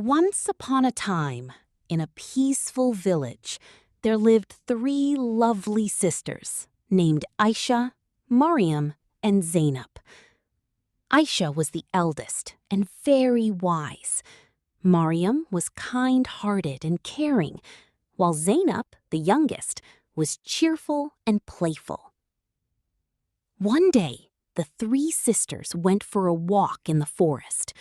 Once upon a time, in a peaceful village, there lived three lovely sisters named Ayesha, Maryam, and Zainab. Ayesha was the eldest and very wise. Maryam was kind-hearted and caring, while Zainab, the youngest, was cheerful and playful. One day, the three sisters went for a walk in the forest.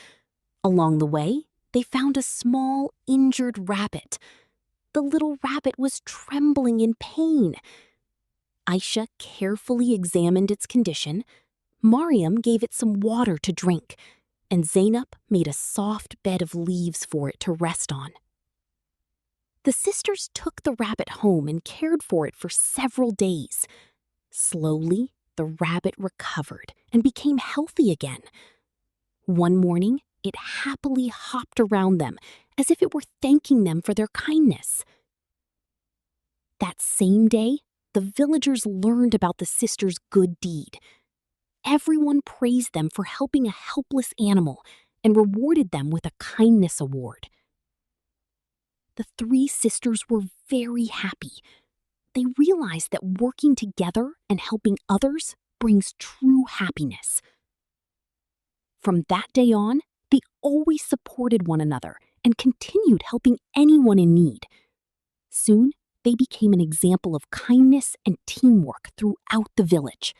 Along the way, they found a small, injured rabbit. The little rabbit was trembling in pain. Ayesha carefully examined its condition. Maryam gave it some water to drink, and Zainab made a soft bed of leaves for it to rest on. The sisters took the rabbit home and cared for it for several days. Slowly, the rabbit recovered and became healthy again. One morning, it happily hopped around them as if it were thanking them for their kindness. That same day, the villagers learned about the sisters' good deed. Everyone praised them for helping a helpless animal and rewarded them with a kindness award. The three sisters were very happy. They realized that working together and helping others brings true happiness. From that day on, they always supported one another and continued helping anyone in need. Soon, they became an example of kindness and teamwork throughout the village.